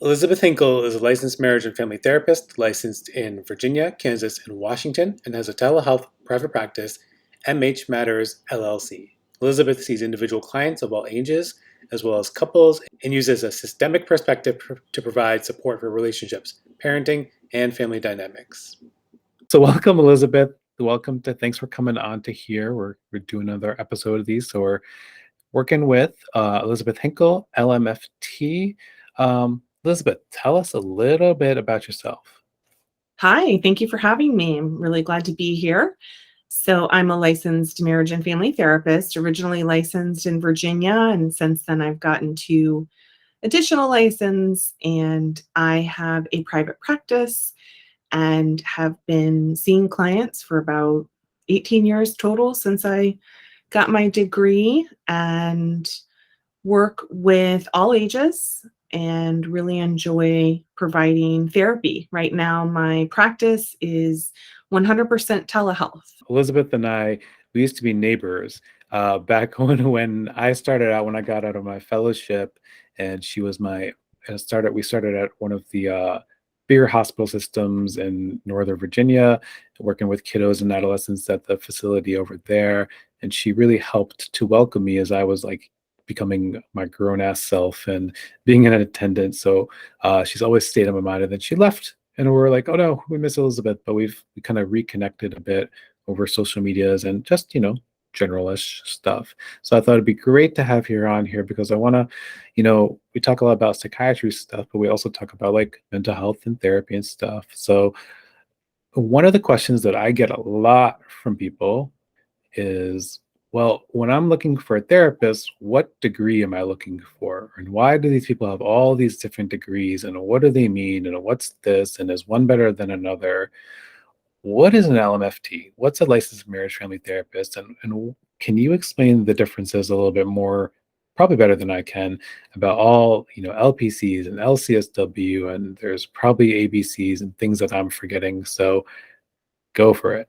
Elizabeth Hinkle is a licensed marriage and family therapist licensed in Virginia, Kansas, and Washington, and has a telehealth private practice, MH Matters LLC. Elizabeth sees individual clients of all ages, as well as couples, and uses a systemic perspective to provide support for relationships, parenting, and family dynamics. So, welcome, Elizabeth. Thanks for coming on to here. We're doing another episode of these. So, we're working with Elizabeth Hinkle, LMFT. Elizabeth, tell us a little bit about yourself. Hi, thank you for having me. I'm really glad to be here. So, I'm a licensed marriage and family therapist, originally licensed in Virginia, and since then I've gotten two additional license, and I have a private practice and have been seeing clients for about 18 years total since I got my degree, and work with all ages and really enjoy providing therapy. Right now, my practice is 100% telehealth. Elizabeth and I, we used to be neighbors back when I started out, when I got out of my fellowship, and she was we started at one of the bigger hospital systems in Northern Virginia, working with kiddos and adolescents at the facility over there. And she really helped to welcome me as I was like becoming my grown ass self and being an attendant. So she's always stayed on my mind. And then she left, and we're like, oh no, we miss Elizabeth. But we kind of reconnected a bit over social medias and just generalish stuff. So I thought it'd be great to have her on here because I want to, we talk a lot about psychiatry stuff, but we also talk about like mental health and therapy and stuff. So one of the questions that I get a lot from people is, well, when I'm looking for a therapist, what degree am I looking for? And why do these people have all these different degrees? And what do they mean? And what's this? And is one better than another? What is an LMFT? What's a licensed marriage family therapist? And can you explain the differences a little bit more, probably better than I can, about all, LPCs and LCSW, and there's probably ABCs and things that I'm forgetting. So go for it.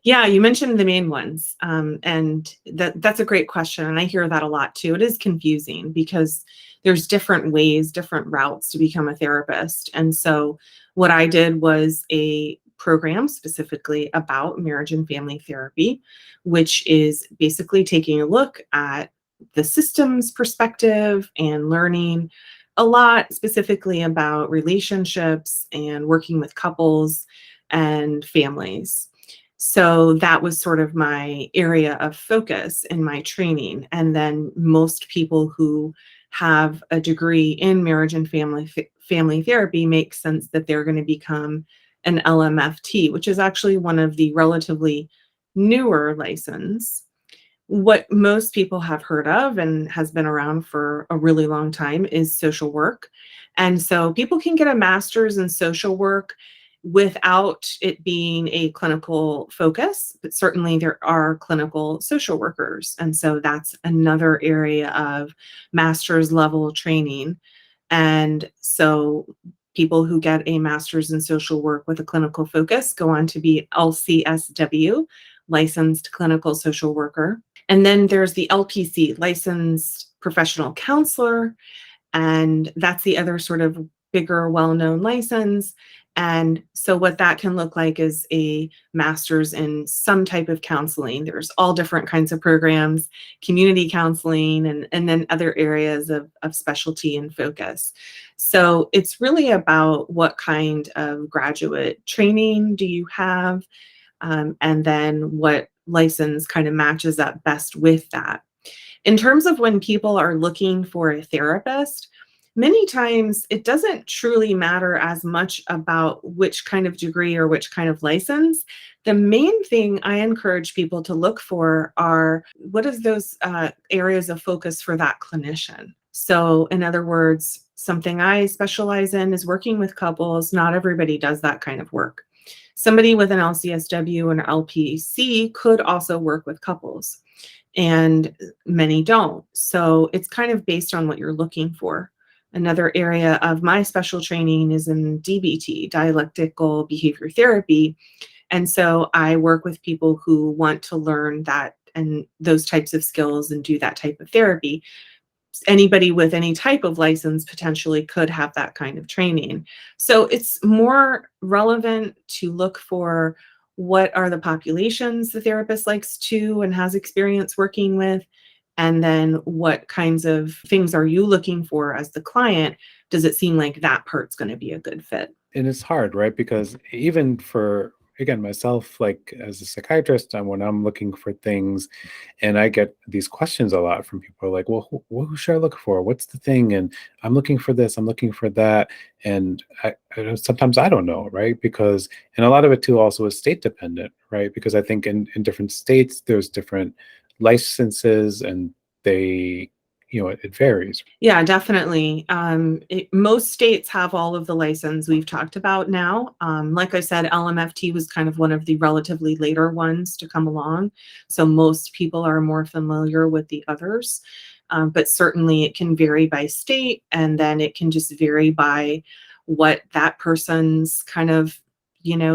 Yeah, you mentioned the main ones. And that's a great question. And I hear that a lot too. It is confusing because there's different ways, different routes to become a therapist. And so what I did was a program specifically about marriage and family therapy, which is basically taking a look at the systems perspective and learning a lot specifically about relationships and working with couples and families. So that was sort of my area of focus in my training. And then most people who have a degree in marriage and family therapy makes sense that they're going to become an LMFT, which is actually one of the relatively newer license. What most people have heard of and has been around for a really long time is social work. And so people can get a master's in social work without it being a clinical focus, but certainly there are clinical social workers. And so that's another area of master's level training. And so people who get a master's in social work with a clinical focus go on to be LCSW, licensed clinical social worker. And then there's the LPC, licensed professional counselor. And that's the other sort of bigger, well-known license. And so what that can look like is a master's in some type of counseling. There's all different kinds of programs, community counseling, and then other areas of specialty and focus. So it's really about what kind of graduate training do you have, and then what license kind of matches up best with that. In terms of when people are looking for a therapist, many times it doesn't truly matter as much about which kind of degree or which kind of license. The main thing I encourage people to look for are what is those areas of focus for that clinician. So in other words, something I specialize in is working with couples. Not everybody does that kind of work. Somebody with an LCSW and LPC could also work with couples, and many don't. So it's kind of based on what you're looking for. Another area of my special training is in DBT, dialectical behavior therapy. And so I work with people who want to learn that and those types of skills and do that type of therapy. anybody with any type of license potentially could have that kind of training. So it's more relevant to look for what are the populations the therapist likes to and has experience working with, and then what kinds of things are you looking for as the client? Does it seem like that part's going to be a good fit? And it's hard, right? Because even for, again, myself, like as a psychiatrist, and when I'm looking for things and I get these questions a lot from people like, well, who should I look for? What's the thing? And I'm looking for this, I'm looking for that. And sometimes I don't know, right? Because, and a lot of it too also is state dependent, right? Because I think in different states, there's different licenses and they, it varies. Yeah, definitely. Most states have all of the license we've talked about now. Like I said, LMFT was kind of one of the relatively later ones to come along. So most people are more familiar with the others. But certainly it can vary by state, and then it can just vary by what that person's kind of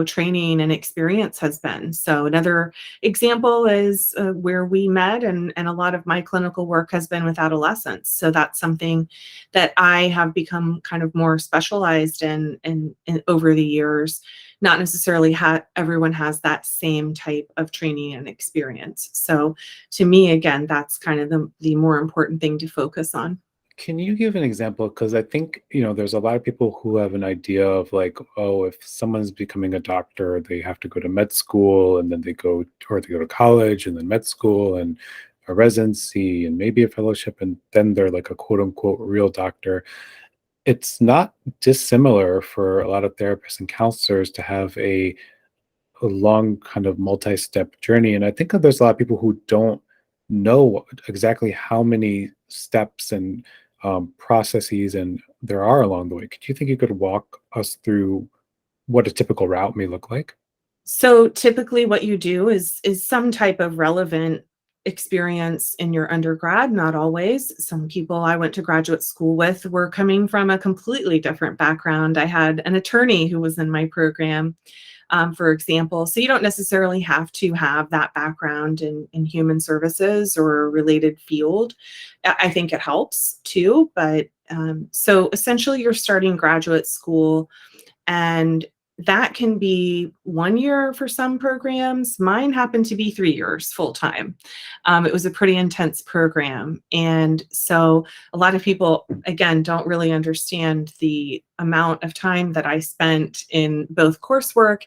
training and experience has been. So another example is where we met, and a lot of my clinical work has been with adolescents. So that's something that I have become kind of more specialized in over the years. Not necessarily everyone has that same type of training and experience. So to me, again, that's kind of the more important thing to focus on. Can you give an example? Because I think, there's a lot of people who have an idea of like, oh, if someone's becoming a doctor, they have to go to med school and then they go to college and then med school and a residency and maybe a fellowship, and then they're like a quote unquote real doctor. It's not dissimilar for a lot of therapists and counselors to have a long kind of multi-step journey. And I think that there's a lot of people who don't know exactly how many steps and processes and there are along the way. Could you think you could walk us through what a typical route may look like? So typically what you do is some type of relevant experience in your undergrad, not always. Some people I went to graduate school with were coming from a completely different background. I had an attorney who was in my program, for example. So you don't necessarily have to have that background in human services or a related field. I think it helps too, but so essentially you're starting graduate school, and that can be 1 year for some programs. Mine happened to be 3 years full time. It was a pretty intense program. And so a lot of people, again, don't really understand the amount of time that I spent in both coursework.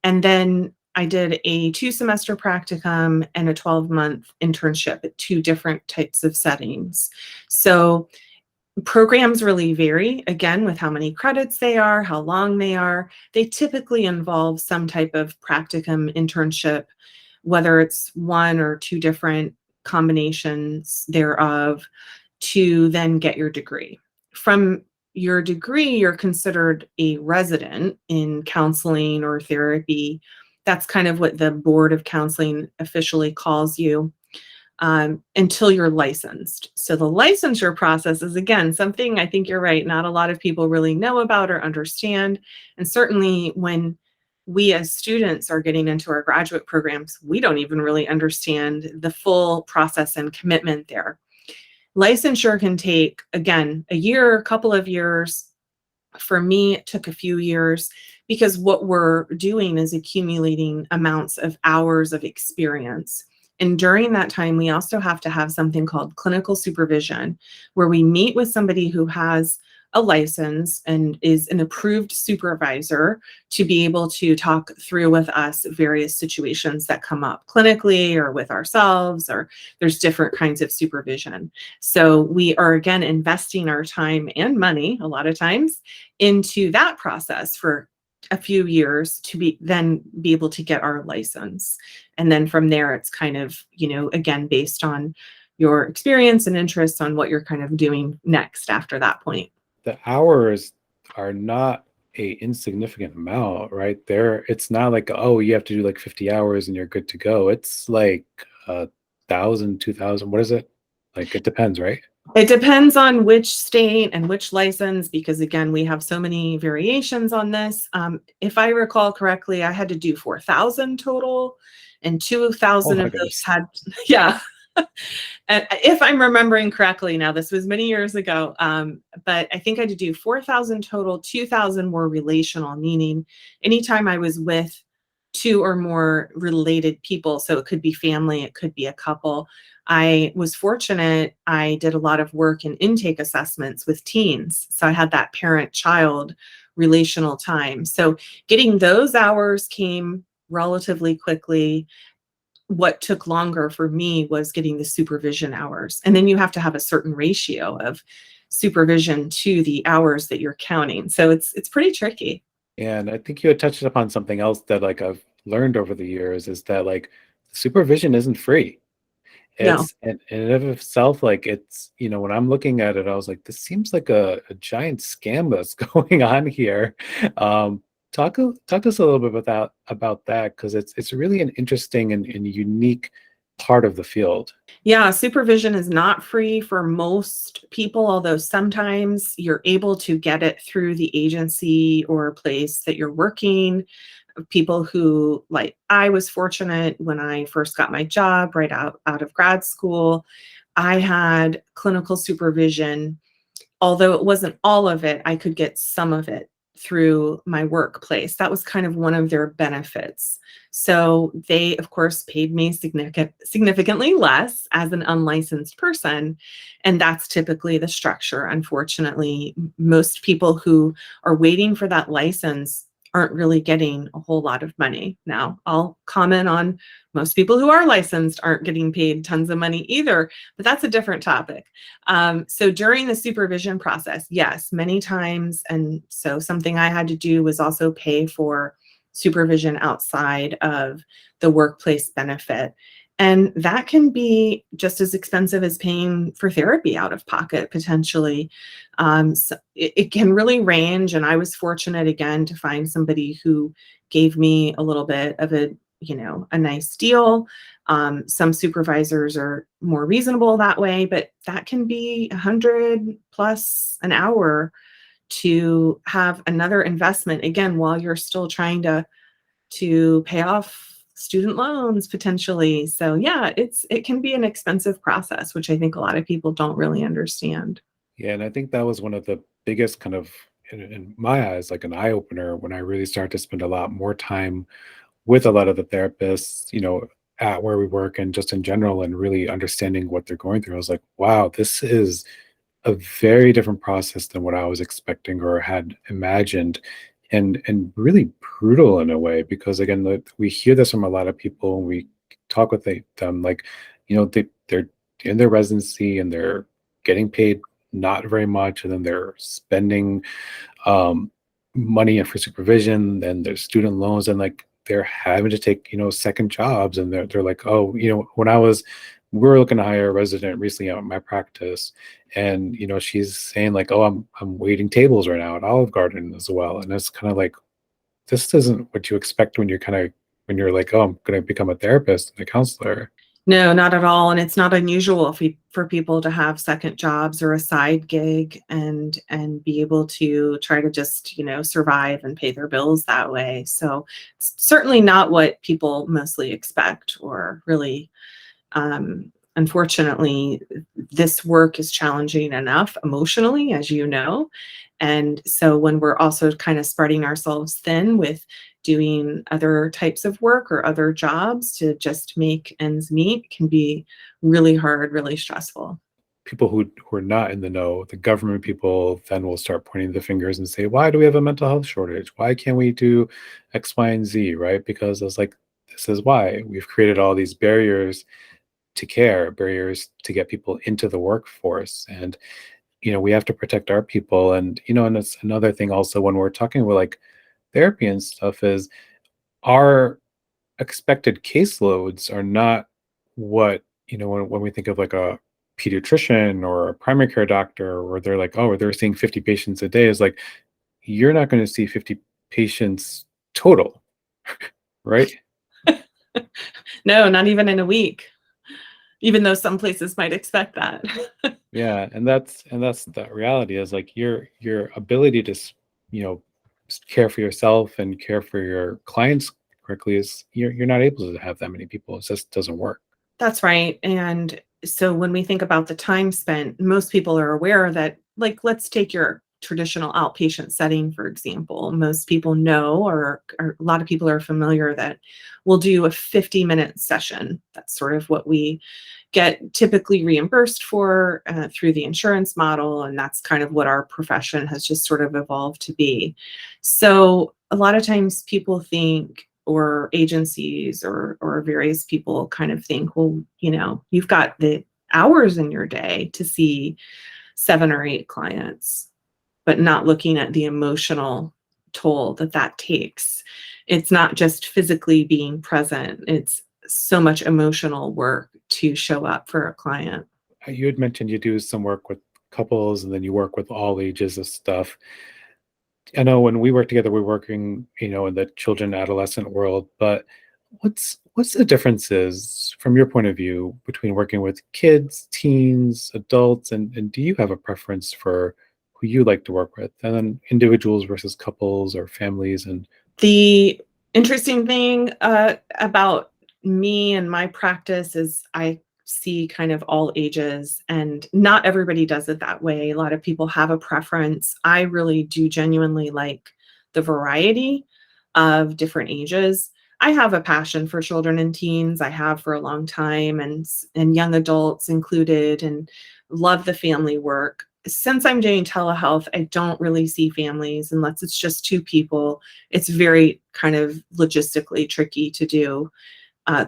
And then I did a 2-semester practicum and a 12-month internship at 2 different types of settings. So programs really vary, again, with how many credits they are, how long they are. They typically involve some type of practicum internship, whether it's 1 or 2 different combinations thereof, to then get your degree. From your degree, you're considered a resident in counseling or therapy. That's kind of what the Board of Counseling officially calls you, until you're licensed. So the licensure process is, again, something I think you're right, not a lot of people really know about or understand. And certainly when we as students are getting into our graduate programs, we don't even really understand the full process and commitment there. Licensure can take, again, a year, a couple of years. For me, it took a few years, because what we're doing is accumulating amounts of hours of experience. And during that time, we also have to have something called clinical supervision, where we meet with somebody who has a license and is an approved supervisor to be able to talk through with us various situations that come up clinically or with ourselves, or there's different kinds of supervision. So we are, again, investing our time and money a lot of times into that process for a few years to be able to get our license. And then from there, it's kind of, again, based on your experience and interests on what you're kind of doing next after that point. The hours are not a insignificant amount, right? It's not like, oh, you have to do like 50 hours and you're good to go. It's like 1,000, 2,000. What is it? Like, it depends, right? It depends on which state and which license, because again, we have so many variations on this. If I recall correctly, I had to do 4,000 total, and Oh 2,000 my of those goodness. had, yeah. If I'm remembering correctly, now this was many years ago, but I think I had to do 4,000 total. 2,000 were relational, meaning anytime I was with two or more related people, so it could be family, it could be a couple. I was fortunate. I did a lot of work in intake assessments with teens. So I had that parent-child relational time. So getting those hours came relatively quickly. What took longer for me was getting the supervision hours. And then you have to have a certain ratio of supervision to the hours that you're counting. So it's pretty tricky. And I think you had touched upon something else that like I've learned over the years is that like supervision isn't free. No. It's in and of itself, like it's, when I'm looking at it, I was like, this seems like a giant scam that's going on here. Talk to us a little bit about that because it's really an interesting and unique part of the field. Yeah, supervision is not free for most people, although sometimes you're able to get it through the agency or place that you're working. People who, like, I was fortunate when I first got my job right out of grad school. I had clinical supervision. Although it wasn't all of it, I could get some of it through my workplace. That was kind of one of their benefits. So they, of course, paid me significantly less as an unlicensed person. And that's typically the structure. Unfortunately, most people who are waiting for that license aren't really getting a whole lot of money. Now, I'll comment on most people who are licensed aren't getting paid tons of money either, but that's a different topic. So during the supervision process, yes, many times. And so something I had to do was also pay for supervision outside of the workplace benefit. And that can be just as expensive as paying for therapy out of pocket, potentially. So it can really range. And I was fortunate again to find somebody who gave me a little bit of a nice deal. Some supervisors are more reasonable that way, but that can be 100 plus an hour to have another investment again while you're still trying to pay off student loans potentially. So yeah, it can be an expensive process, which I think a lot of people don't really understand. Yeah, and I think that was one of the biggest kind of, in my eyes, like an eye opener when I really started to spend a lot more time with a lot of the therapists, at where we work and just in general, and really understanding what they're going through. I was like, wow, this is a very different process than what I was expecting or had imagined, and really brutal in a way. Because again, we hear this from a lot of people, and we talk with them, like, they're in their residency and they're getting paid not very much, and then they're spending um, money for supervision, then there's student loans, and like they're having to take second jobs, and they're like, oh, when we were looking to hire a resident recently out in my practice, and she's saying like, oh, I'm waiting tables right now at Olive Garden as well, and it's kind of like, this isn't what you expect when you're like, oh, I'm going to become a therapist and a counselor. No, not at all. And it's not unusual for people to have second jobs or a side gig and be able to try to just, survive and pay their bills that way. So it's certainly not what people mostly expect or really. Unfortunately, this work is challenging enough emotionally, as you know. And so when we're also kind of spreading ourselves thin with doing other types of work or other jobs to just make ends meet can be really hard, really stressful. People who are not in the know, the government people, then will start pointing the fingers and say, why do we have a mental health shortage? Why can't we do X, Y, and Z, right? Because it's like, this is why we've created all these barriers to care, barriers to get people into the workforce. And, we have to protect our people. And it's another thing also when we're talking about like therapy and stuff is our expected caseloads are not what, when we think of like a pediatrician or a primary care doctor, or they're like, oh, they're seeing 50 patients a day, is like, you're not going to see 50 patients total, right? No, not even in a week, even though some places might expect that. Yeah, and that's the reality is like your ability to care for yourself and care for your clients correctly is you're not able to have that many people. It just doesn't work. That's right. And so when we think about the time spent, most people are aware that, like, let's take your traditional outpatient setting, for example. Most people know, or a lot of people are familiar that we'll do a 50-minute session. That's sort of what we get typically reimbursed for through the insurance model. And that's kind of what our profession has just sort of evolved to be. So a lot of times people think, or agencies or various people kind of think, well, you've got the hours in your day to see 7 or 8 clients, but not looking at the emotional toll that that takes. It's not just physically being present, it's so much emotional work to show up for a client. You had mentioned you do some work with couples and then you work with all ages of stuff. I know when we work together, we're working, in the children adolescent world, but what's the differences from your point of view between working with kids, teens, adults, and do you have a preference for who you like to work with? And then individuals versus couples or families and The interesting thing about me and my practice is I see kind of all ages, and not everybody does it that way. A lot of people have a preference. I really do genuinely like the variety of different ages. I have a passion for children and teens. I have for a long time, and young adults included, and love the family work. Since I'm doing telehealth, I don't really see families unless it's just 2 people. It's very kind of logistically tricky to do.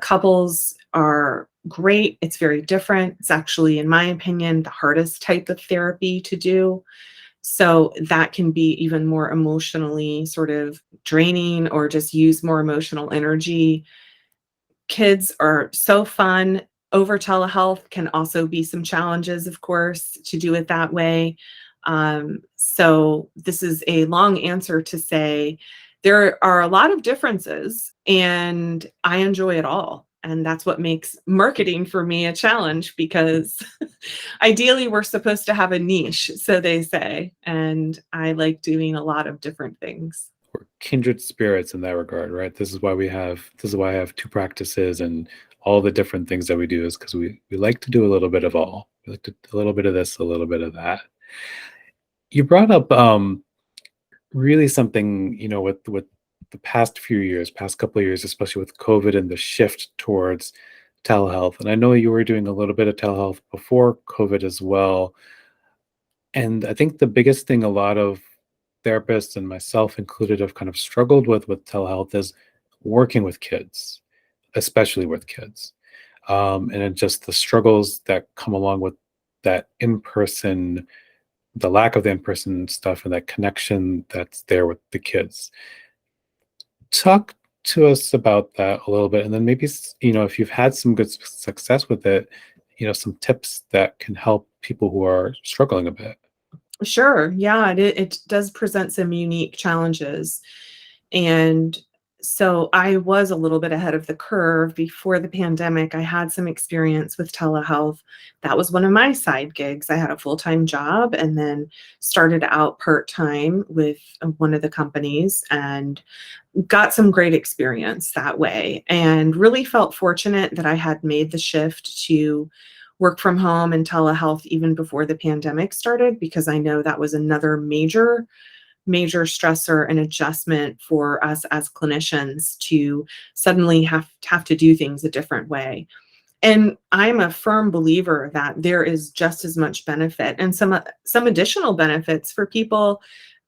Couples are great. It's very different. It's actually, in my opinion, the hardest type of therapy to do. So that can be even more emotionally sort of draining, or just use more emotional energy. Kids are so fun. Over telehealth can also be some challenges, of course, to do it that way. So this is a long answer to say there are a lot of differences, and I enjoy it all. And that's what makes marketing for me a challenge, because ideally we're supposed to have a niche, so they say. And I like doing a lot of different things. we're kindred spirits in that regard, right? This is why I have two practices and all the different things that we do is because we like to do a little bit of all. We like to do a little bit of this, a little bit of that. You brought up really something, with the past few years, past couple of years, especially with COVID and the shift towards telehealth. And I know you were doing a little bit of telehealth before COVID as well. And I think the biggest thing a lot of therapists and myself included have kind of struggled with telehealth is working with kids, especially with kids. And then just the struggles that come along with that in person, the lack of the in person stuff and that connection that's there with the kids. Talk to us about that a little bit, and then maybe if you've had some good success with it, some tips that can help people who are struggling a bit. Sure. Yeah, it does present some unique challenges. And so I was a little bit ahead of the curve before the pandemic. I had some experience with telehealth. That was one of my side gigs. I had a full-time job and then started out part-time with one of the companies, and got some great experience that way, and really felt fortunate that I had made the shift to work from home and telehealth even before the pandemic started, because I know that was another major stressor and adjustment for us as clinicians to suddenly have to do things a different way. And I'm a firm believer that there is just as much benefit and some additional benefits for people,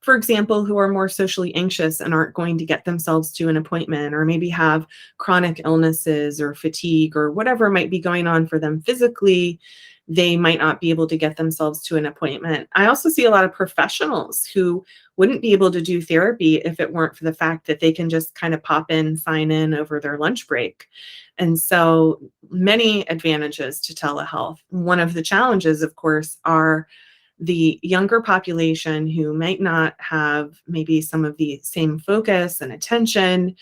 for example, who are more socially anxious and aren't going to get themselves to an appointment, or maybe have chronic illnesses or fatigue or whatever might be going on for them physically. They might not be able to get themselves to an appointment. I also see a lot of professionals who wouldn't be able to do therapy if it weren't for the fact that they can just kind of pop in, sign in over their lunch break. And so many advantages to telehealth. One of the challenges, of course, are the younger population who might not have maybe some of the same focus and attention.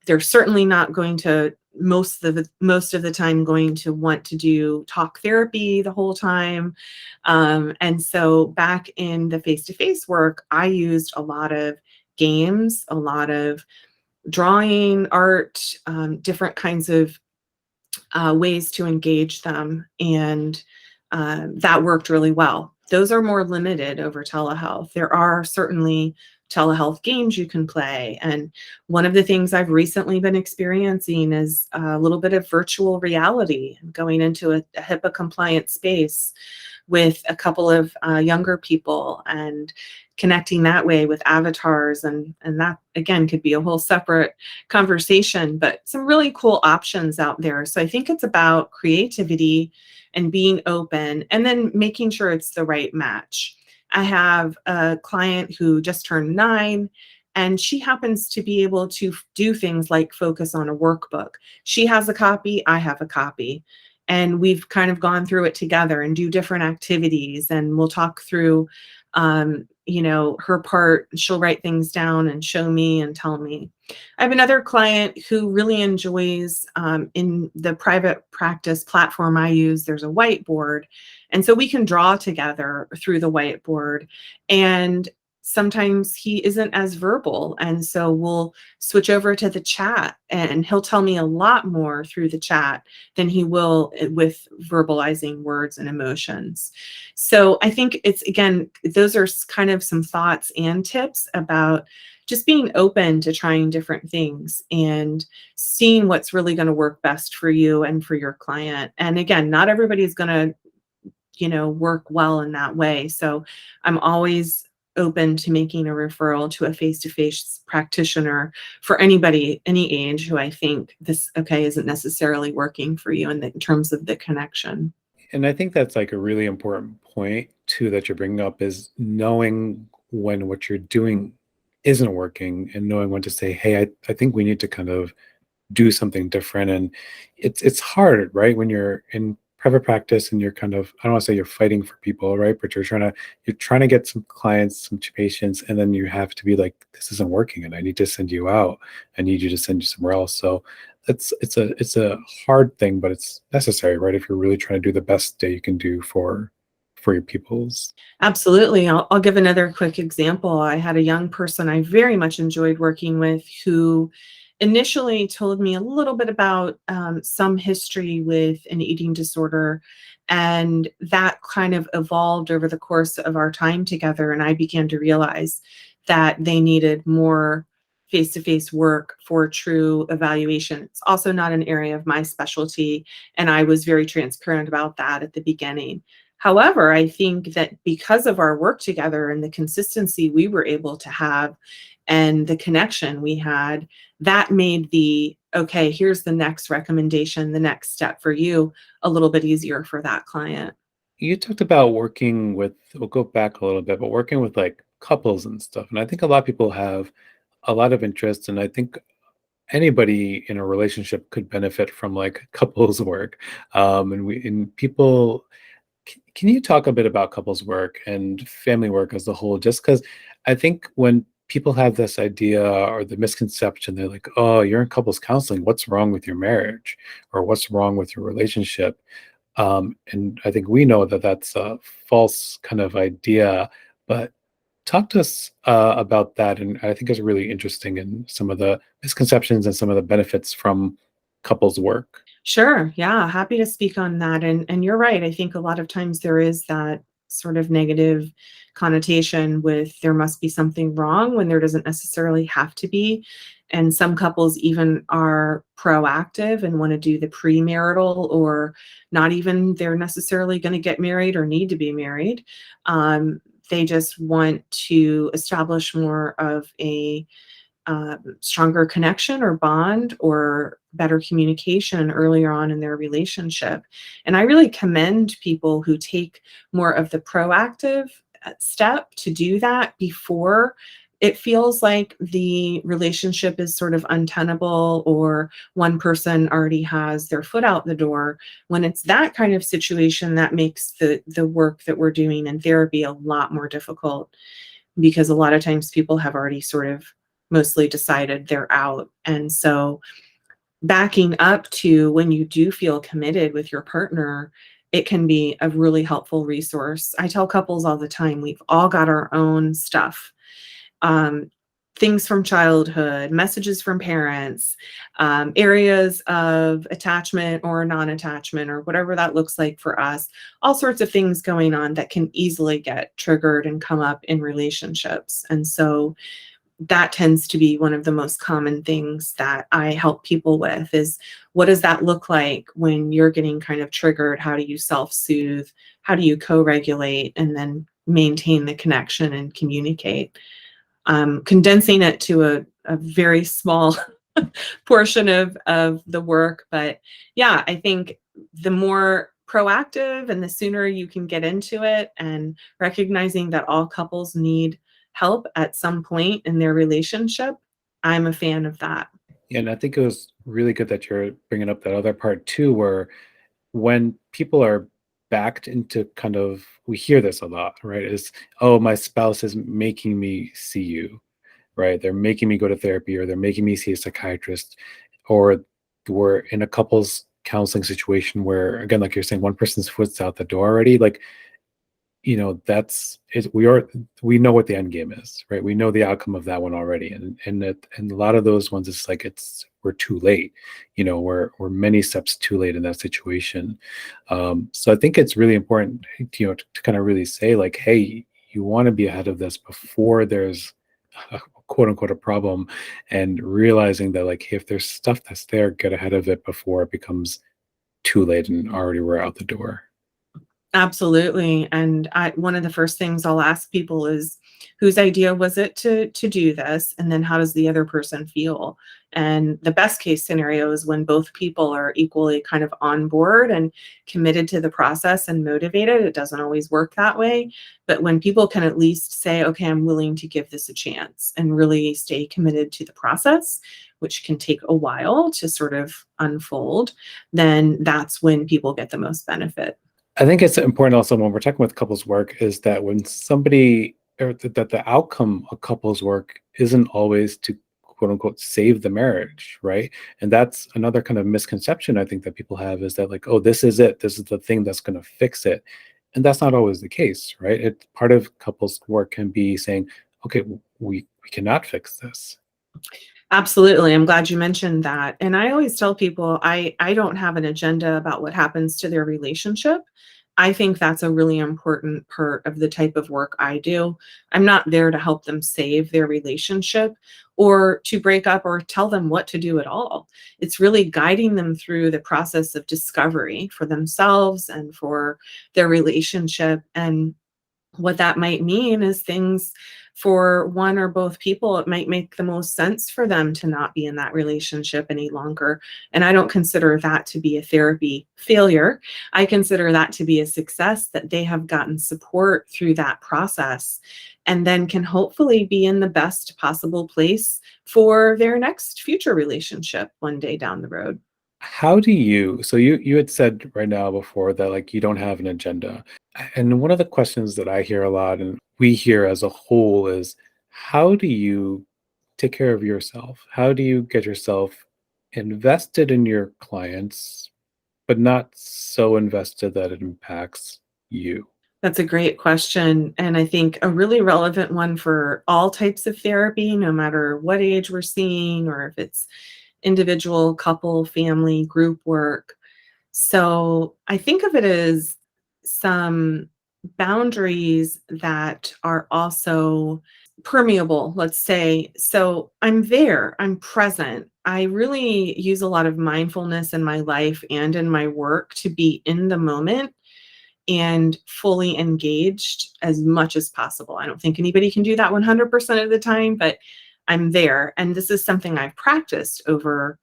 They're certainly not going to most of the time going to want to do talk therapy the whole time. And so back in the face-to-face work, I used a lot of games, a lot of drawing, art, different kinds of ways to engage them, and that worked really well. Those are more limited over telehealth. There are certainly telehealth games you can play. And one of the things I've recently been experiencing is a little bit of virtual reality, going into a HIPAA compliant space with a couple of younger people and connecting that way with avatars. And that, again, could be a whole separate conversation, but some really cool options out there. So I think it's about creativity and being open, and then making sure it's the right match. I have a client who just turned 9, and she happens to be able to do things like focus on a workbook. She has a copy, I have a copy, and we've kind of gone through it together and do different activities, and we'll talk through her part. She'll write things down and show me and tell me. I have another client who really enjoys, in the private practice platform I use, there's a whiteboard. And so we can draw together through the whiteboard. And sometimes he isn't as verbal. And so we'll switch over to the chat, and he'll tell me a lot more through the chat than he will with verbalizing words and emotions. So I think it's, again, those are kind of some thoughts and tips about just being open to trying different things and seeing what's really going to work best for you and for your client. And again, not everybody's going to, work well in that way. So I'm always open to making a referral to a face-to-face practitioner for anybody, any age, who I think this, isn't necessarily working for you in terms of the connection. And I think that's like a really important point too that you're bringing up, is knowing when what you're doing isn't working and knowing when to say, hey, I think we need to kind of do something different. And it's hard, right? When you're in private practice and you're kind of, I don't want to say you're fighting for people, right? But you're trying to get some clients, some patients, and then you have to be like, this isn't working and I need to send you out. I need you to send you somewhere else. So it's a hard thing, but it's necessary, right? If you're really trying to do the best that you can do for your peoples. Absolutely. I'll give another quick example. I had a young person I very much enjoyed working with who initially told me a little bit about some history with an eating disorder. And that kind of evolved over the course of our time together. And I began to realize that they needed more face-to-face work for true evaluation. It's also not an area of my specialty. And I was very transparent about that at the beginning. However, I think that because of our work together and the consistency we were able to have and the connection we had, that made here's the next recommendation, the next step for you, a little bit easier for that client. You talked about working with, we'll go back a little bit, but working with like couples and stuff. And I think a lot of people have a lot of interest. And I think anybody in a relationship could benefit from like couples work. And people, can you talk a bit about couples work and family work as a whole? Just because I think when people have this idea or the misconception, they're like, oh, you're in couples counseling. What's wrong with your marriage? Or what's wrong with your relationship? And I think we know that that's a false kind of idea, but talk to us about that. And I think it's really interesting in some of the misconceptions and some of the benefits from couples work. Sure. Yeah. Happy to speak on that. And you're right. I think a lot of times there is that sort of negative connotation with there must be something wrong when there doesn't necessarily have to be. And some couples even are proactive and want to do the premarital, or not even they're necessarily going to get married or need to be married. They just want to establish more of a stronger connection or bond or better communication earlier on in their relationship. And I really commend people who take more of the proactive step to do that before it feels like the relationship is sort of untenable or one person already has their foot out the door. When it's that kind of situation, that makes the work that we're doing in therapy a lot more difficult, because a lot of times people have already sort of mostly decided they're out. And so backing up to when you do feel committed with your partner, it can be a really helpful resource. I tell couples all the time, we've all got our own stuff. Um, things from childhood, messages from parents, areas of attachment or non-attachment, or whatever that looks like for us, all sorts of things going on that can easily get triggered and come up in relationships. And so that tends to be one of the most common things that I help people with is, what does that look like when you're getting kind of triggered? How do you self-soothe? How do you co-regulate and then maintain the connection and communicate? Condensing it to a very small portion of the work. But yeah, I think the more proactive and the sooner you can get into it, and recognizing that all couples need help at some point in their relationship, I'm a fan of that. Yeah, and I think it was really good that you're bringing up that other part too, where when people are backed into kind of, we hear this a lot, right? Is, oh, my spouse is making me see you, right? They're making me go to therapy, or they're making me see a psychiatrist, or we're in a couples counseling situation where, again, like you're saying, one person's foot's out the door already. Like, that's it. We know what the end game is, right? We know the outcome of that one already, and a lot of those ones, it's like we're too late. We're many steps too late in that situation. So I think it's really important, to kind of really say, like, hey, you want to be ahead of this before there's a quote unquote a problem, and realizing that, like, hey, if there's stuff that's there, get ahead of it before it becomes too late and already we're out the door. Absolutely. And one of the first things I'll ask people is, whose idea was it to do this? And then how does the other person feel? And the best case scenario is when both people are equally kind of on board and committed to the process and motivated. It doesn't always work that way. But when people can at least say, okay, I'm willing to give this a chance, and really stay committed to the process, which can take a while to sort of unfold, then that's when people get the most benefit. I think it's important also when we're talking with couples work, is that when somebody, or that the outcome of couples work isn't always to quote unquote save the marriage, right? And that's another kind of misconception I think that people have, is that, like, oh, this is it, this is the thing that's going to fix it. And that's not always the case, right? Part of couples work can be saying, okay, we cannot fix this. Absolutely. I'm glad you mentioned that. And I always tell people I don't have an agenda about what happens to their relationship. I think that's a really important part of the type of work I do. I'm not there to help them save their relationship or to break up or tell them what to do at all. It's really guiding them through the process of discovery for themselves and for their relationship. And what that might mean is things for one or both people, it might make the most sense for them to not be in that relationship any longer. And I don't consider that to be a therapy failure. I consider that to be a success, that they have gotten support through that process and then can hopefully be in the best possible place for their next future relationship one day down the road. How do you, so you had said right now before that, like, you don't have an agenda. And one of the questions that I hear a lot, and we hear as a whole, is, how do you take care of yourself? How do you get yourself invested in your clients, but not so invested that it impacts you? That's a great question. And I think a really relevant one for all types of therapy, no matter what age we're seeing, or if it's individual, couple, family, group work. So I think of it as some boundaries that are also permeable, let's say. So I'm there, I'm present. I really use a lot of mindfulness in my life and in my work to be in the moment and fully engaged as much as possible. I don't think anybody can do that 100% of the time, but I'm there. And this is something I've practiced over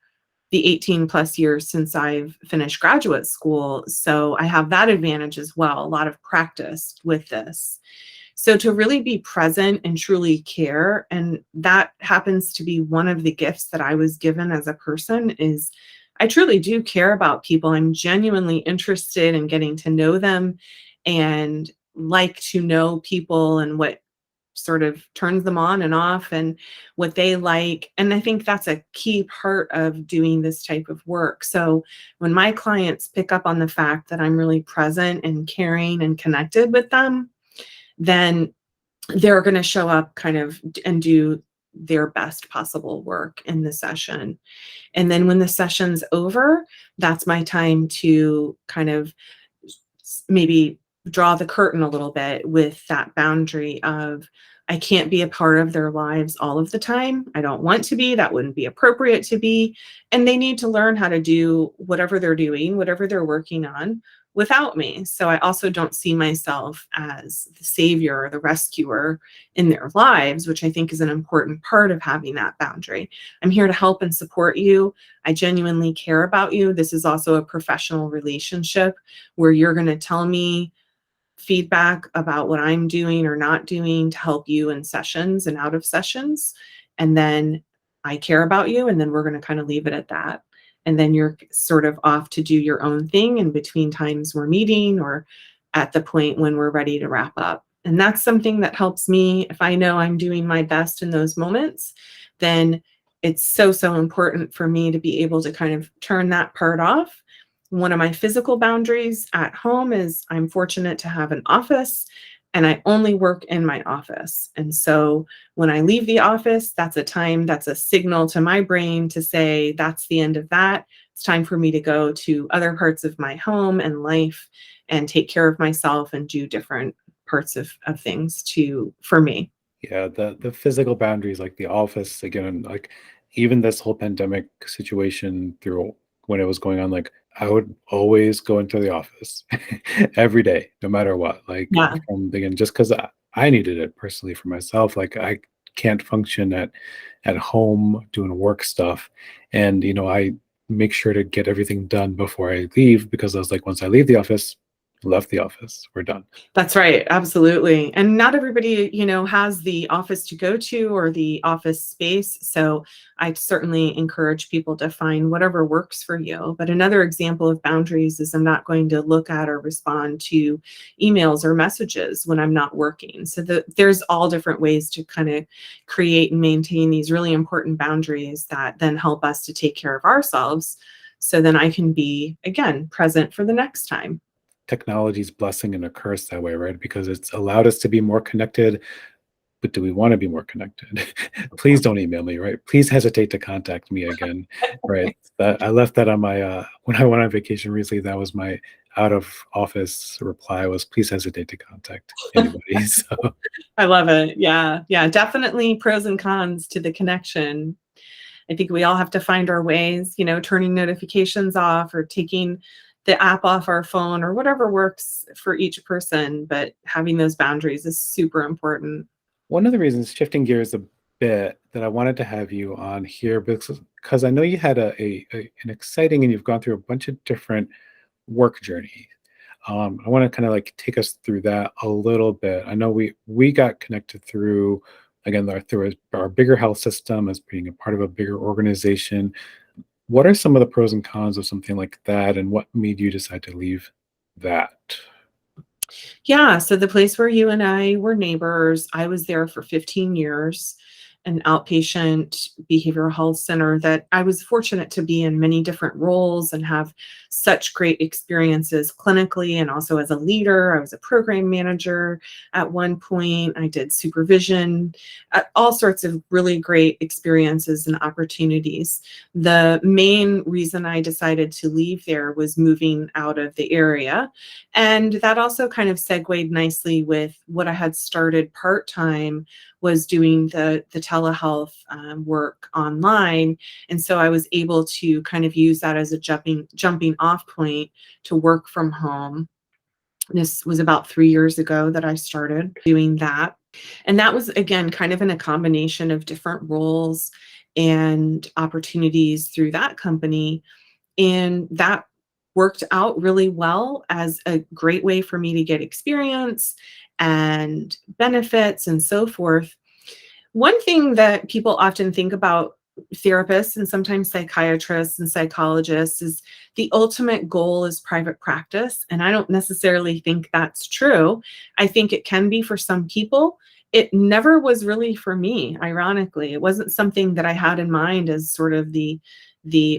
the 18 plus years since I've finished graduate school. So I have that advantage as well, a lot of practice with this. So to really be present and truly care, and that happens to be one of the gifts that I was given as a person, is I truly do care about people. I'm genuinely interested in getting to know them and like to know people and what sort of turns them on and off and what they like. And I think that's a key part of doing this type of work. So when my clients pick up on the fact that I'm really present and caring and connected with them, then they're going to show up kind of and do their best possible work in the session. And then when the session's over, that's my time to kind of maybe draw the curtain a little bit with that boundary of, I can't be a part of their lives all of the time. I don't want to be, that wouldn't be appropriate to be. And they need to learn how to do whatever they're doing, whatever they're working on without me. So I also don't see myself as the savior or the rescuer in their lives, which I think is an important part of having that boundary. I'm here to help and support you. I genuinely care about you. This is also a professional relationship where you're going to tell me feedback about what I'm doing or not doing to help you in sessions and out of sessions. And then I care about you, and then we're going to kind of leave it at that. And then you're sort of off to do your own thing in between times we're meeting or at the point when we're ready to wrap up. And that's something that helps me. If I know I'm doing my best in those moments, then it's so, so important for me to be able to kind of turn that part off. One of my physical boundaries at home is I'm fortunate to have an office, and I only work in my office. And so when I leave the office, that's a time, that's a signal to my brain to say, that's the end of that. It's time for me to go to other parts of my home and life and take care of myself and do different parts of things for me. Yeah, the physical boundaries, like the office, again, like even this whole pandemic situation through when it was going on, like I would always go into the office every day, no matter what. Like Yeah. from the beginning, just because I needed it personally for myself. Like I can't function at home doing work stuff, and I make sure to get everything done before I leave, because I was like, once I leave the office, left the office, we're done. That's right. Absolutely. And not everybody, has the office to go to or the office space. So I certainly encourage people to find whatever works for you. But another example of boundaries is I'm not going to look at or respond to emails or messages when I'm not working. So there's all different ways to kind of create and maintain these really important boundaries that then help us to take care of ourselves. So then I can be, again, present for the next time. Technology's blessing and a curse that way, right? Because it's allowed us to be more connected, but do we want to be more connected? Please don't email me, right? Please hesitate to contact me again, right? I left that on my when I went on vacation recently. That was my out of office reply was, please hesitate to contact anybody. So I love it. Yeah. Yeah. Definitely pros and cons to the connection. I think we all have to find our ways, turning notifications off or taking the app off our phone or whatever works for each person. But having those boundaries is super important. one of the reasons, shifting gears a bit, that I wanted to have you on here, because I know you had an exciting, and you've gone through a bunch of different work journeys. I want to kind of like take us through that a little bit. I know we got connected through, again, through our bigger health system as being a part of a bigger organization. What are some of the pros and cons of something like that, and what made you decide to leave that? Yeah. So the place where you and I were neighbors, I was there for 15 years, an outpatient behavioral health center that I was fortunate to be in many different roles and have such great experiences clinically and also as a leader. I was a program manager at one point. I did supervision, all sorts of really great experiences and opportunities. The main reason I decided to leave there was moving out of the area. And that also kind of segued nicely with what I had started part-time, was doing the telehealth work online. And so I was able to kind of use that as a jumping off point to work from home. This was about 3 years ago that I started doing that. And that was, again, kind of in a combination of different roles and opportunities through that company. And that worked out really well as a great way for me to get experience and benefits and so forth. One thing that people often think about therapists and sometimes psychiatrists and psychologists is the ultimate goal is private practice. And I don't necessarily think that's true. I think it can be for some people. It never was really for me, ironically. It wasn't something that I had in mind as sort of the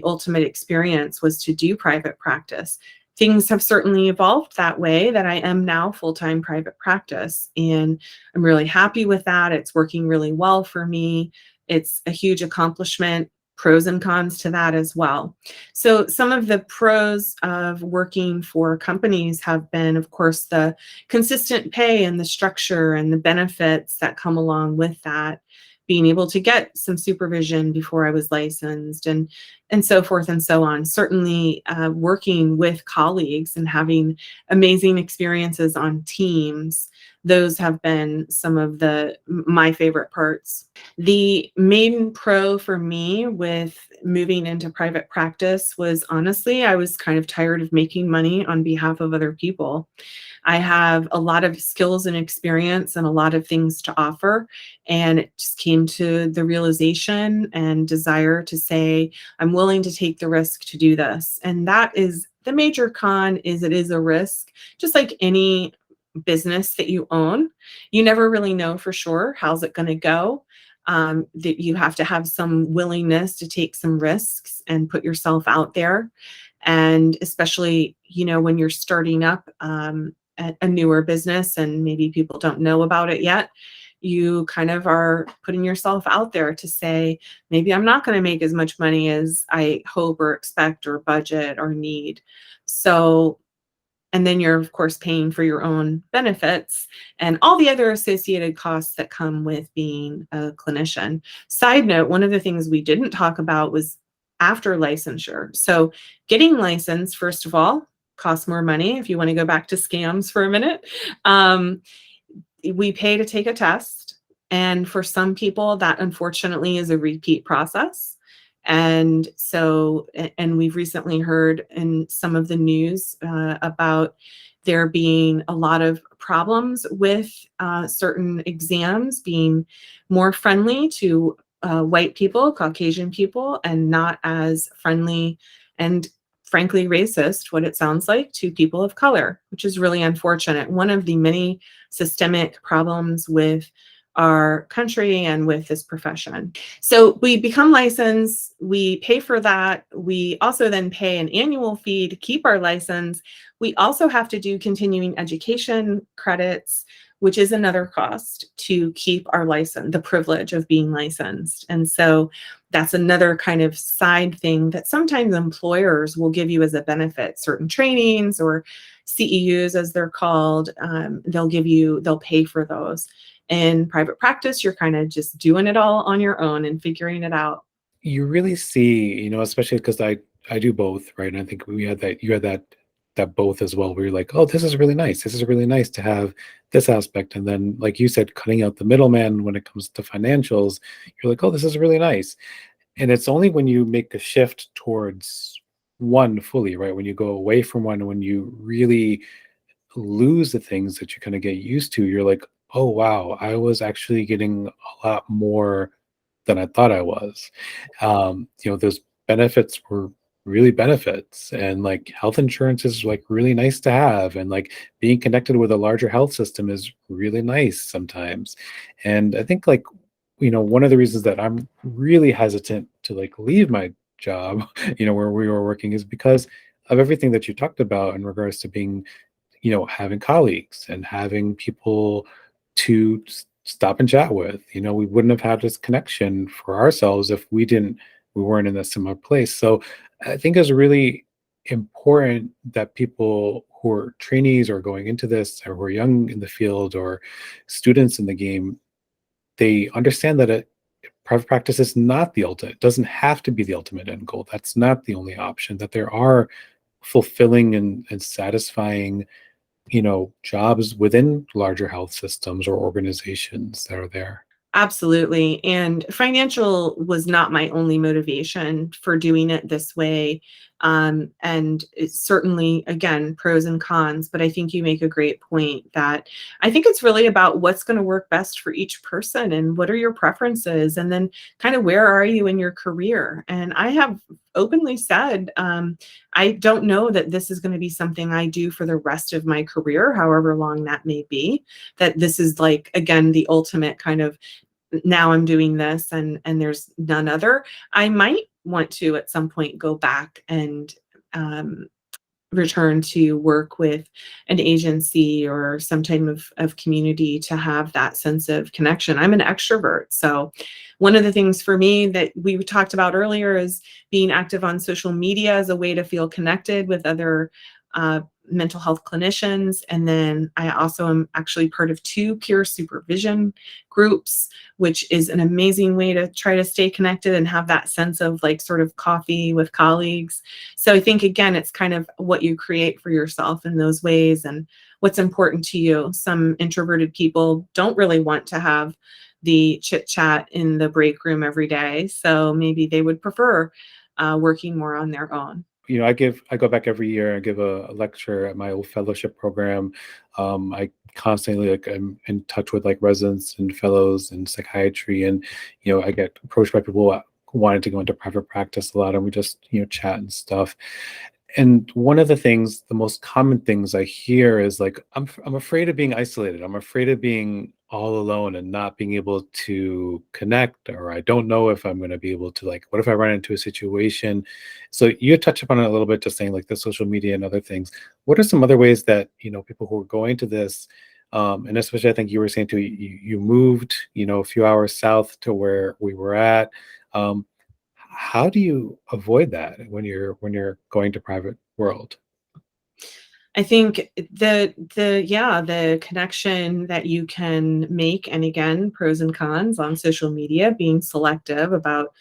ultimate experience was to do private practice. Things have certainly evolved that way, that I am now full-time private practice. And I'm really happy with that. It's working really well for me. It's a huge accomplishment, pros and cons to that as well. So some of the pros of working for companies have been, of course, the consistent pay and the structure and the benefits that come along with that, being able to get some supervision before I was licensed, and so forth and so on. Certainly working with colleagues and having amazing experiences on teams, those have been some of my favorite parts. The main pro for me with moving into private practice was, honestly, I was kind of tired of making money on behalf of other people. I have a lot of skills and experience and a lot of things to offer. And it just came to the realization and desire to say, I'm willing to take the risk to do this. And that is the major con, is it is a risk, just like any business that you own. You never really know for sure how's it going to go. That you have to have some willingness to take some risks and put yourself out there. And especially, when you're starting up a newer business and maybe people don't know about it yet, you kind of are putting yourself out there to say, maybe I'm not going to make as much money as I hope or expect or budget or need. So, and then you're, of course, paying for your own benefits and all the other associated costs that come with being a clinician. Side note, one of the things we didn't talk about was after licensure. So getting licensed, first of all, costs more money. If you want to go back to scams for a minute, we pay to take a test. And for some people, that unfortunately is a repeat process. And so, and we've recently heard in some of the news about there being a lot of problems with certain exams being more friendly to white people, Caucasian people, and not as friendly and frankly racist, what it sounds like, to people of color, which is really unfortunate. One of the many systemic problems with our country and with this profession. So we become licensed, we pay for that. We also then pay an annual fee to keep our license. We also have to do continuing education credits, which is another cost to keep our license, the privilege of being licensed. And so that's another kind of side thing that sometimes employers will give you as a benefit, certain trainings or CEUs as they're called. They'll pay for those. In private practice, you're kind of just doing it all on your own and figuring it out. You really see, especially because I do both, right? And I think you had that both as well, where you're like, oh, this is really nice. This is really nice to have this aspect. And then, like you said, cutting out the middleman when it comes to financials, you're like, oh, this is really nice. And it's only when you make a shift towards one fully, right? When you go away from one, when you really lose the things that you kind of get used to, you're like, oh wow, I was actually getting a lot more than I thought I was. Those benefits were really benefits, and like health insurance is like really nice to have, and like being connected with a larger health system is really nice sometimes. And I think like, one of the reasons that I'm really hesitant to like leave my job, where we were working, is because of everything that you talked about in regards to being, having colleagues and having people to stop and chat with. We wouldn't have had this connection for ourselves if we weren't in a similar place. So I think it's really important that people who are trainees or going into this, or who are young in the field, or students in the game, they understand that private practice is not the ultimate. It doesn't have to be the ultimate end goal. That's not the only option. That there are fulfilling and satisfying, jobs within larger health systems or organizations that are there. Absolutely. And financial was not my only motivation for doing it this way. And it's certainly, again, pros and cons, but I think you make a great point that I think it's really about what's going to work best for each person and what are your preferences, and then kind of where are you in your career. And I have openly said, I don't know that this is going to be something I do for the rest of my career, however long that may be, that this is like, again, the ultimate kind of, now I'm doing this and there's none other. I might want to at some point go back and return to work with an agency or some type of community to have that sense of connection. I'm an extrovert. So one of the things for me that we talked about earlier is being active on social media as a way to feel connected with other mental health clinicians. And then I also am actually part of 2 peer supervision groups, which is an amazing way to try to stay connected and have that sense of like sort of coffee with colleagues. So I think, again, it's kind of what you create for yourself in those ways and what's important to you. Some introverted people don't really want to have the chit chat in the break room every day. So maybe they would prefer working more on their own. I go back every year and give a lecture at my old fellowship program. I constantly I'm in touch with like residents and fellows in psychiatry, and I get approached by people wanting to go into private practice a lot, and we just chat and stuff. And one of the most common things I hear is like, I'm afraid of being isolated. I'm afraid of being all alone and not being able to connect, or I don't know if I'm going to be able to, like, what if I run into a situation? So you touched upon it a little bit, just saying like the social media and other things. What are some other ways that, people who are going to this, and especially I think you were saying too, you moved, a few hours south to where we were at. Um, how do you avoid that when you're going to private world? I think the connection that you can make, and again, pros and cons on social media, being selective about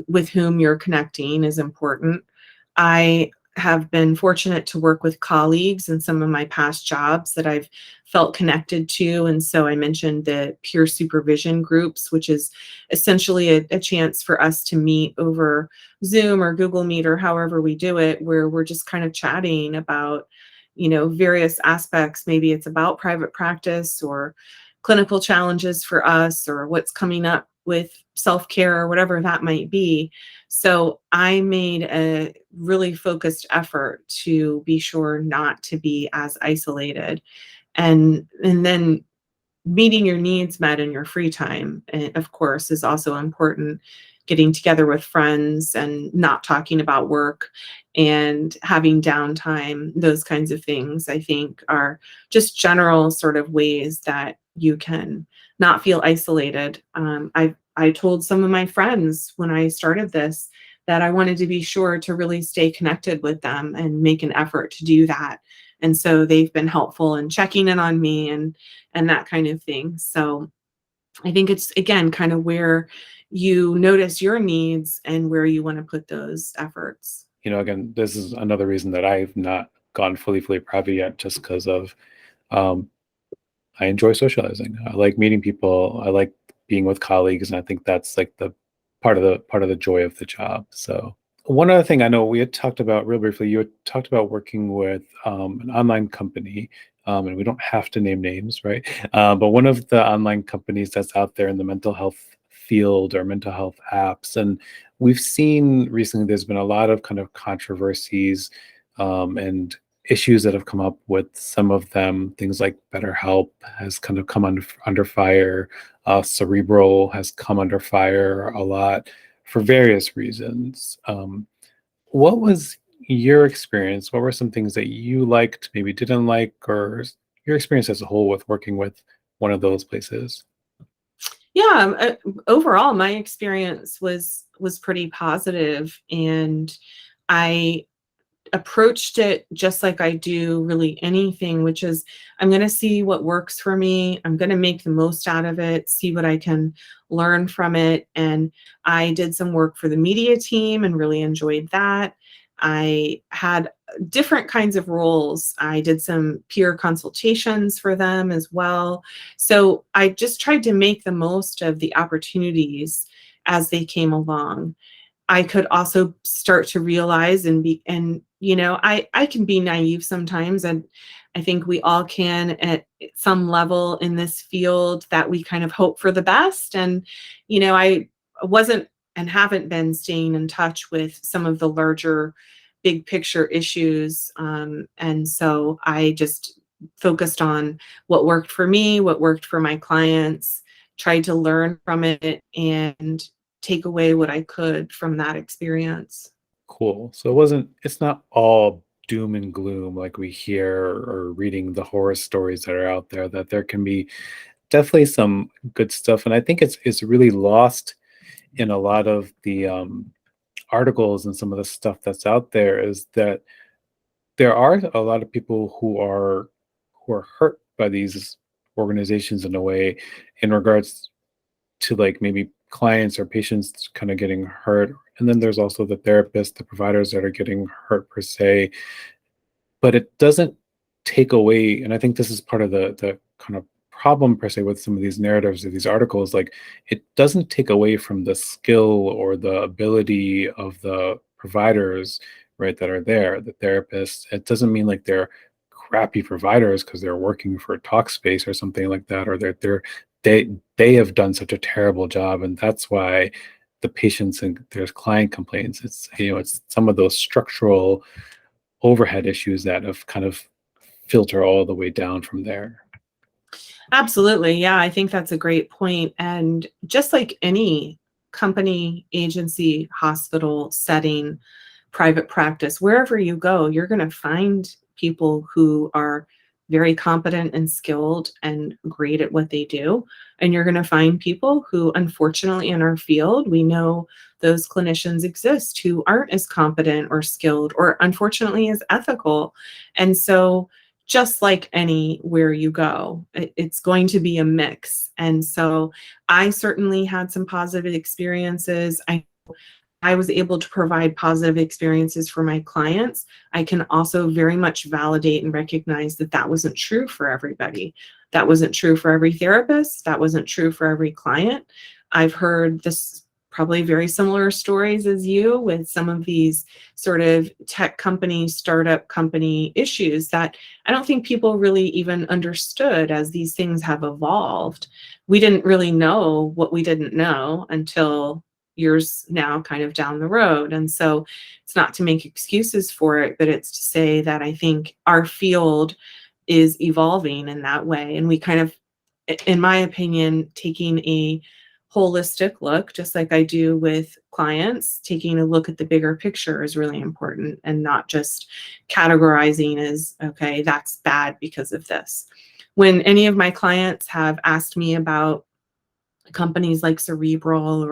with whom you're connecting is important. I have been fortunate to work with colleagues in some of my past jobs that I've felt connected to. And so I mentioned the peer supervision groups, which is essentially a chance for us to meet over Zoom or Google Meet or however we do it, where we're just kind of chatting about, various aspects. Maybe it's about private practice or clinical challenges for us or what's coming up with self-care or whatever that might be. So I made a really focused effort to be sure not to be as isolated, and then meeting your needs met in your free time, of course, is also important. Getting together with friends and not talking about work and having downtime, those kinds of things, I think, are just general sort of ways that you can not feel isolated. I told some of my friends when I started this that I wanted to be sure to really stay connected with them and make an effort to do that. And so they've been helpful in checking in on me and that kind of thing. So I think it's, again, kind of where you notice your needs and where you want to put those efforts. Again, this is another reason that I've not gone fully private yet, just because of um, I enjoy socializing. I like meeting people. I like being with colleagues, and I think that's like the part of the joy of the job. So one other thing I know we had talked about real briefly, you had talked about working with an online company, and we don't have to name names, right? But one of the online companies that's out there in the mental health field or mental health apps, and we've seen recently there's been a lot of kind of controversies and issues that have come up with some of them. Things like BetterHelp has kind of come under fire. Cerebral has come under fire a lot for various reasons. What was your experience? What were some things that you liked, maybe didn't like, or your experience as a whole with working with one of those places? Yeah, overall, my experience was pretty positive, and I approached it just like I do really anything, which is I'm going to see what works for me. I'm going to make the most out of it, see what I can learn from it. And I did some work for the media team and really enjoyed that. I had different kinds of roles. I did some peer consultations for them as well. So I just tried to make the most of the opportunities as they came along. I could also start to realize I can be naive sometimes, and I think we all can at some level in this field, that we kind of hope for the best. And I wasn't and haven't been staying in touch with some of the larger big picture issues, and so I just focused on what worked for me, what worked for my clients, tried to learn from it and take away what I could from that experience. Cool. So it's not all doom and gloom like we hear or reading the horror stories that are out there, that there can be definitely some good stuff. And I think it's really lost in a lot of the articles and some of the stuff that's out there, is that there are a lot of people who are hurt by these organizations in a way, in regards to like maybe clients or patients kind of getting hurt. And then there's also the therapists, the providers that are getting hurt per se. But it doesn't take away, and I think this is part of the kind of problem per se with some of these narratives or these articles, like it doesn't take away from the skill or the ability of the providers, right, that are there, the therapists. It doesn't mean like they're crappy providers because they're working for Talkspace or something like that, or they have done such a terrible job, and that's why the patients and there's client complaints. It's, it's some of those structural overhead issues that have kind of filter all the way down from there. Absolutely. Yeah, I think that's a great point. And just like any company, agency, hospital setting, private practice, wherever you go, you're going to find people who are very competent and skilled and great at what they do. And you're going to find people who, unfortunately, in our field, we know those clinicians exist who aren't as competent or skilled or, unfortunately, as ethical. And so, just like anywhere you go, it's going to be a mix. And so I certainly had some positive experiences. I was able to provide positive experiences for my clients. I can also very much validate and recognize that that wasn't true for everybody. That wasn't true for every therapist. That wasn't true for every client. I've heard this probably very similar stories as you with some of these sort of tech company, startup company issues that I don't think people really even understood as these things have evolved. We didn't really know what we didn't know until years now kind of down the road. And so it's not to make excuses for it, but it's to say that I think our field is evolving in that way. And we kind of, in my opinion, taking a holistic look, just like I do with clients, taking a look at the bigger picture is really important, and not just categorizing as, okay, that's bad because of this. When any of my clients have asked me about companies like Cerebral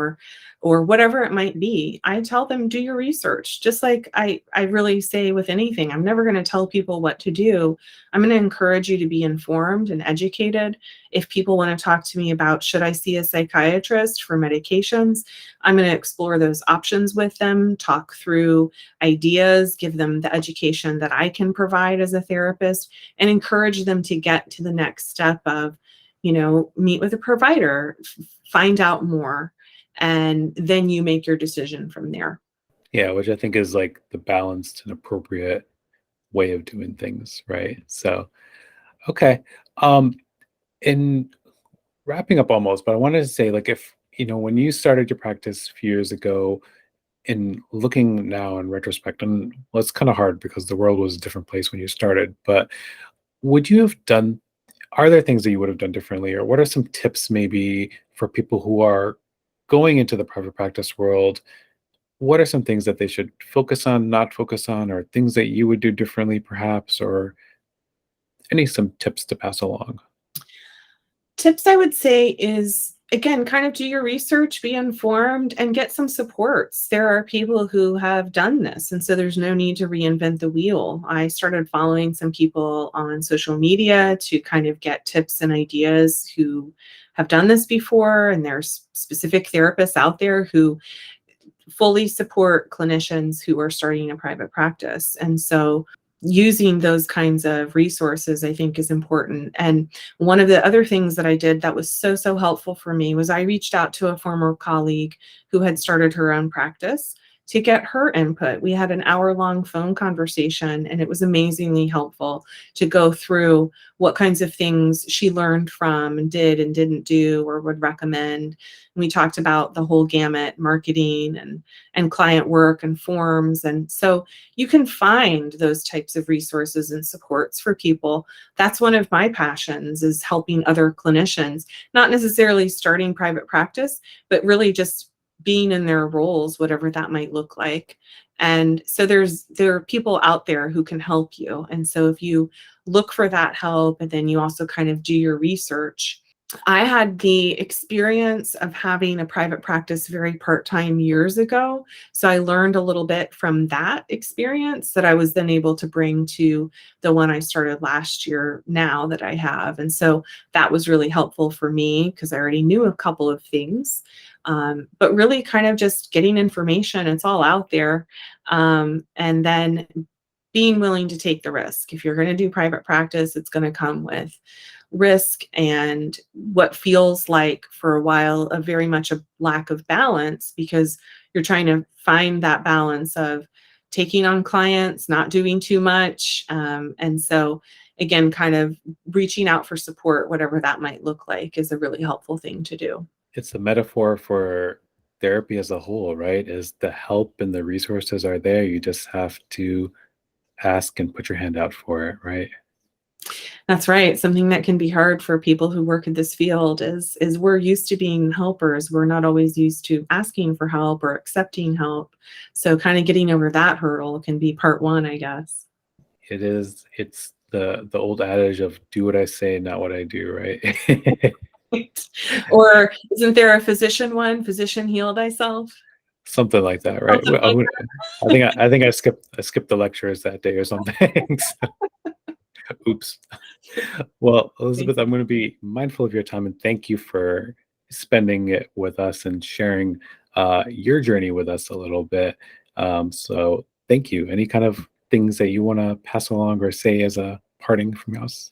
or whatever it might be, I tell them, do your research. Just like I really say with anything, I'm never going to tell people what to do. I'm going to encourage you to be informed and educated. If people want to talk to me about, should I see a psychiatrist for medications, I'm going to explore those options with them, talk through ideas, give them the education that I can provide as a therapist, and encourage them to get to the next step of, meet with a provider, find out more, and then you make your decision from there. Yeah, which I think is like the balanced and appropriate way of doing things, right? So, okay. In wrapping up almost, but I wanted to say, like, if, when you started your practice a few years ago, in looking now in retrospect, and well, it's kind of hard because the world was a different place when you started, but would you have done, are there things that you would have done differently? Or what are some tips maybe for people who are going into the private practice world? What are some things that they should focus on, not focus on, or things that you would do differently perhaps, or some tips to pass along? Tips I would say is, again, kind of do your research, be informed, and get some supports. There are people who have done this, and so there's no need to reinvent the wheel. I started following some people on social media to kind of get tips and ideas who have done this before, and there's specific therapists out there who fully support clinicians who are starting a private practice. And so using those kinds of resources, I think, is important. And one of the other things that I did that was so helpful for me was I reached out to a former colleague who had started her own practice to get her input. We had an hour-long phone conversation, and it was amazingly helpful to go through what kinds of things she learned from and did and didn't do or would recommend. And we talked about the whole gamut, marketing and client work and forms. And so you can find those types of resources and supports for people. That's one of my passions, is helping other clinicians, not necessarily starting private practice, but really just being in their roles, whatever that might look like. And so there are people out there who can help you. And so if you look for that help and then you also kind of do your research. I had the experience of having a private practice very part-time years ago. So I learned a little bit from that experience that I was then able to bring to the one I started last year now that I have. And so that was really helpful for me because I already knew a couple of things. But really kind of just getting information, it's all out there. And then being willing to take the risk. If you're going to do private practice, it's going to come with risk and what feels like for a while a very much a lack of balance, because you're trying to find that balance of taking on clients, not doing too much. And so again, kind of reaching out for support, whatever that might look like, is a really helpful thing to do. It's a metaphor for therapy as a whole, right? Is the help and the resources are there. You just have to ask and put your hand out for it, right? That's right. Something that can be hard for people who work in this field is we're used to being helpers. We're not always used to asking for help or accepting help. So kind of getting over that hurdle can be part one, I guess. It is. It's the old adage of do what I say, not what I do, right? Or isn't there a physician one? Physician heal thyself. Something like that, right? Something like I think I skipped the lectures that day or something. So, oops. Well, Elizabeth, I'm going to be mindful of your time and thank you for spending it with us and sharing your journey with us a little bit. So thank you. Any kind of things that you want to pass along or say as a parting from us?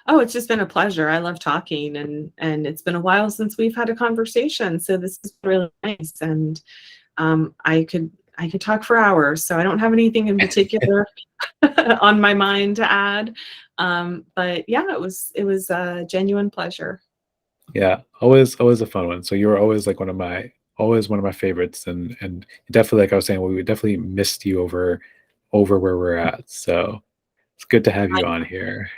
Oh, it's just been a pleasure. I love talking, and it's been a while since we've had a conversation. So this is really nice, and I could talk for hours. So I don't have anything in particular on my mind to add. But yeah, it was a genuine pleasure. Yeah, always a fun one. So you were always like always one of my favorites, and definitely, like I was saying, we definitely missed you over where we're at. So it's good to have you on here.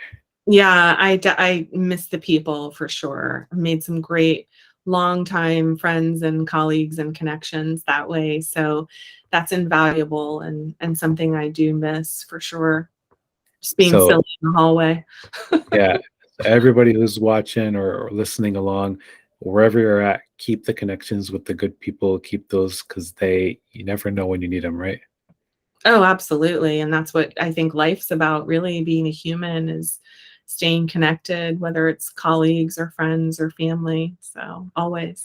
Yeah, I miss the people for sure. I made some great longtime friends and colleagues and connections that way. So that's invaluable and something I do miss for sure. Just being So silly in the hallway. yeah, everybody who's watching or listening along, wherever you're at, keep the connections with the good people. Keep those because you never know when you need them, right? Oh, absolutely. And that's what I think life's about, really being a human, is staying connected, whether it's colleagues or friends or family. So always.